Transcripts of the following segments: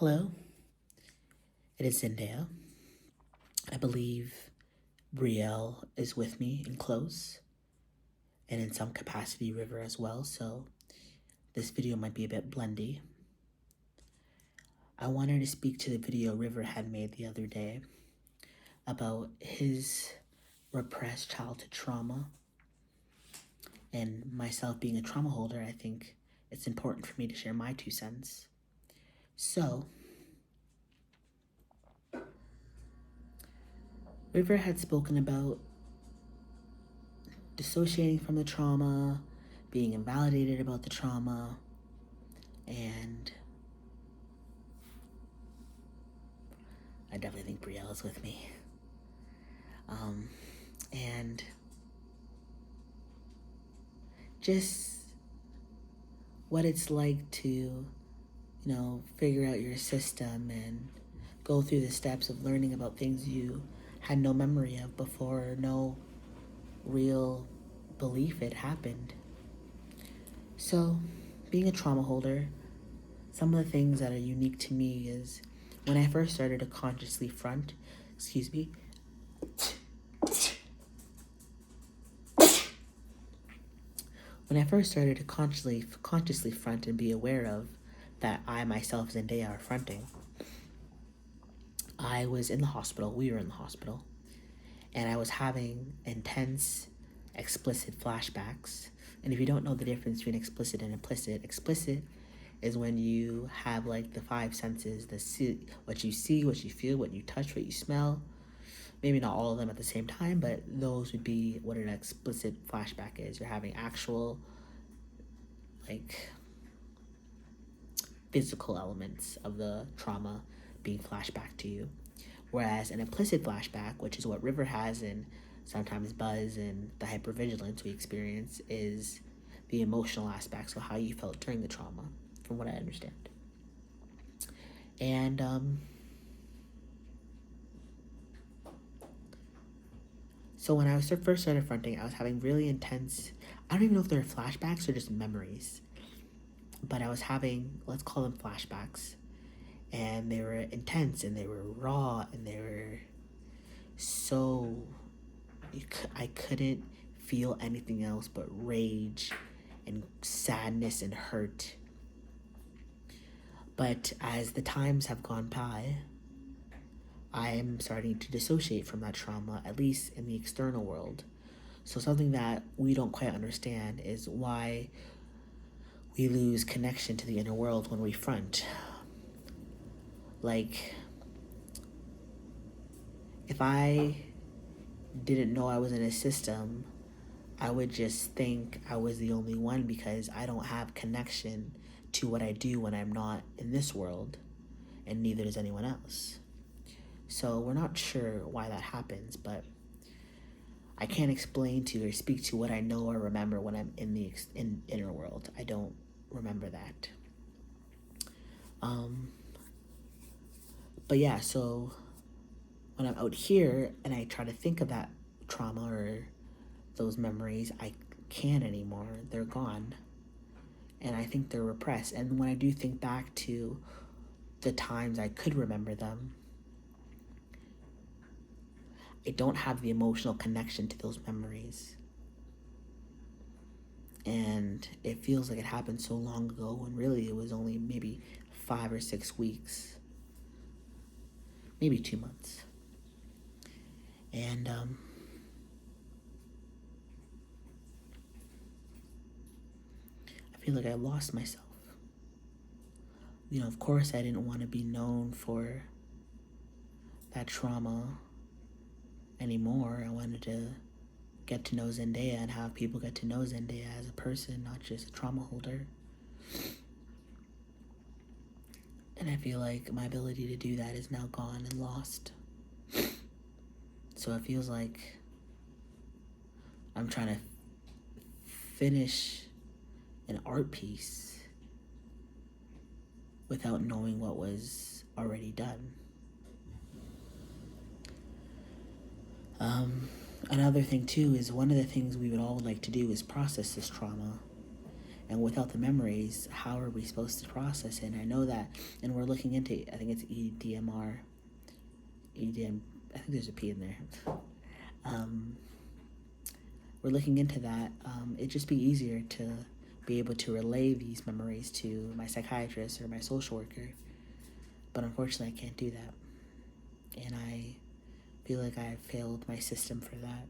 Hello, it is Zendaya. I believe Brielle is with me and close, and in some capacity River as well, so this video might be a bit blendy. I wanted to speak to the video River had made the other day about his repressed childhood trauma, and myself being a trauma holder, I think it's important for me to share my 2 cents. So, River had spoken about dissociating from the trauma, being invalidated about the trauma, and I definitely think Brielle is with me. And just what it's like to, figure out your system and go through the steps of learning about things you had no memory of before, no real belief it happened. So, being a trauma holder, some of the things that are unique to me is when I first started to consciously front, when I first started to consciously front and be aware of that I myself, Zendaya, are fronting, I was in the hospital, we were in the hospital, and I was having intense, explicit flashbacks. And if you don't know the difference between explicit and implicit is when you have like the 5 senses, what you see, what you feel, what you touch, what you smell. Maybe not all of them at the same time, but those would be what an explicit flashback is. You're having actual, physical elements of the trauma being flashed back to you. Whereas an implicit flashback, which is what River has and sometimes Buzz and the hypervigilance we experience, is the emotional aspects of how you felt during the trauma, from what I understand. And so when I first started fronting, I was having really intense, I don't even know if they're flashbacks or just memories, but I was having, let's call them flashbacks, and they were intense and they were raw and they were so, I couldn't feel anything else but rage and sadness and hurt. But as the times have gone by, I am starting to dissociate from that trauma, at least in the external world. So something that we don't quite understand is why we lose connection to the inner world when we front. Like, if I didn't know I was in a system, I would just think I was the only one because I don't have connection to what I do when I'm not in this world, and neither does anyone else. So we're not sure why that happens, but I can't explain to or speak to what I know or remember when I'm in the inner world. I don't remember that. But yeah, so when I'm out here and I try to think of that trauma or those memories, I can't anymore. They're gone. And I think they're repressed. And when I do think back to the times I could remember them, I don't have the emotional connection to those memories. And it feels like it happened so long ago when really it was only maybe 5 or 6 weeks, maybe 2 months. And I feel like I lost myself. Of course I didn't want to be known for that trauma anymore. I wanted to get to know Zendaya and have people get to know Zendaya as a person, not just a trauma holder. And I feel like my ability to do that is now gone and lost. So it feels like I'm trying to finish an art piece without knowing what was already done. Another thing too is one of the things we would all like to do is process this trauma. And without the memories, how are we supposed to process it? And I know that, and we're looking into, I think it's EDM, I think there's a P in there. We're looking into that. It'd just be easier to be able to relay these memories to my psychiatrist or my social worker. But unfortunately, I can't do that. And I feel like I failed my system for that.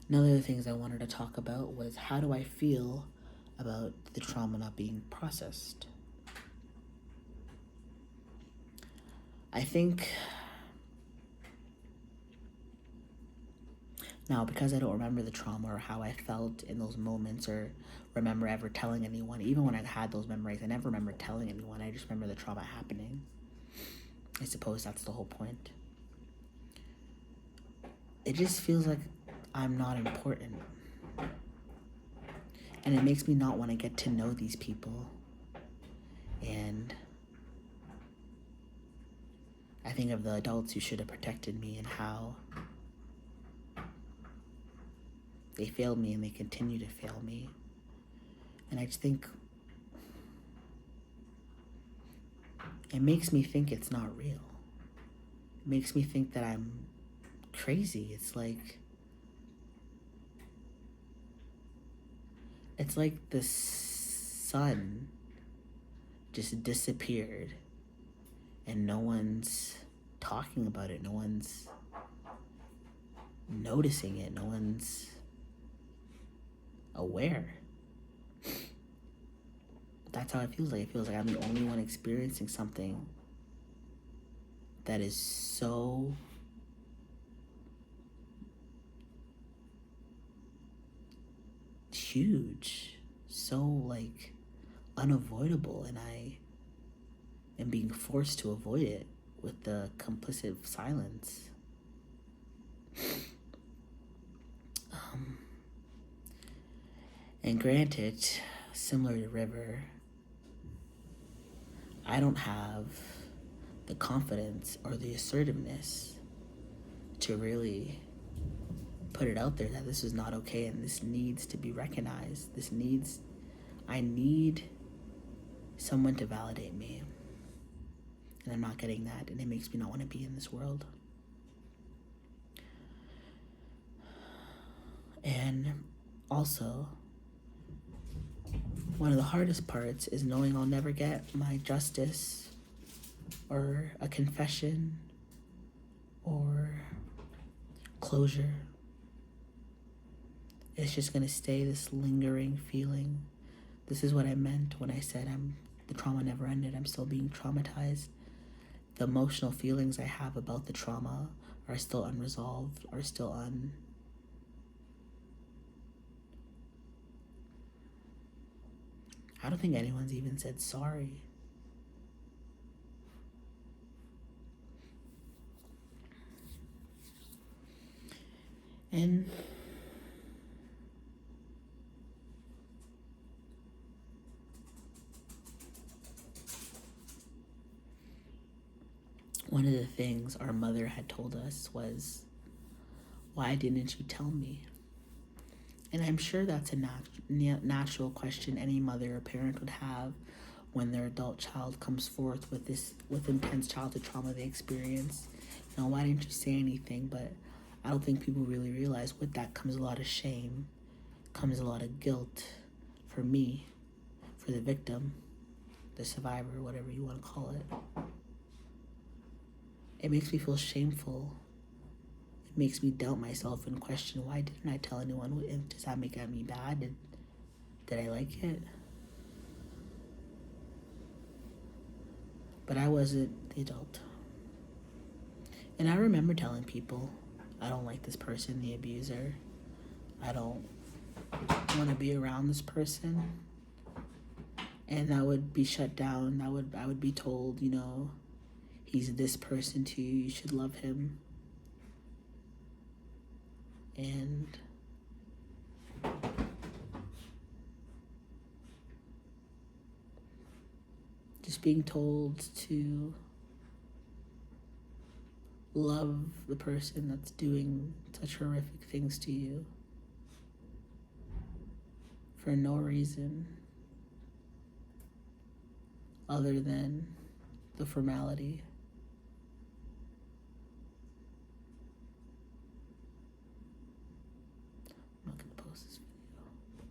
Another of the things I wanted to talk about was, how do I feel about the trauma not being processed? I think now, because I don't remember the trauma or how I felt in those moments, or remember ever telling anyone, even when I had those memories, I never remember telling anyone. I just remember the trauma happening. I suppose that's the whole point. It just feels like I'm not important. And it makes me not want to get to know these people. And I think of the adults who should have protected me and how they failed me and they continue to fail me. And I just think it makes me think it's not real. It makes me think that I'm crazy. It's like the sun just disappeared and no one's talking about it. No one's noticing it. No one's aware. That's how it feels like. It feels like I'm the only one experiencing something that is so huge, so like unavoidable, and I am being forced to avoid it with the complicit silence. And granted, similar to River, I don't have the confidence or the assertiveness to really put it out there that this is not okay and this needs to be recognized. I need someone to validate me. And I'm not getting that, and it makes me not want to be in this world. And also, one of the hardest parts is knowing I'll never get my justice or a confession or closure. It's just going to stay this lingering feeling. This is what I meant when I said the trauma never ended. I'm still being traumatized. The emotional feelings I have about the trauma are still unresolved, are still I don't think anyone's even said sorry. And one of the things our mother had told us was, why didn't you tell me? And I'm sure that's a natural question any mother or parent would have when their adult child comes forth with intense childhood trauma they experience. Why didn't you say anything? But I don't think people really realize with that comes a lot of shame, comes a lot of guilt for me, for the victim, the survivor, whatever you want to call it. It makes me feel shameful. It makes me doubt myself and question, why didn't I tell anyone? Does that make me bad? Did I like it? But I wasn't the adult. And I remember telling people, I don't like this person, the abuser. I don't want to be around this person. And that would be shut down. I would be told, he's this person to you, you should love him. And just being told to love the person that's doing such horrific things to you for no reason other than the formality.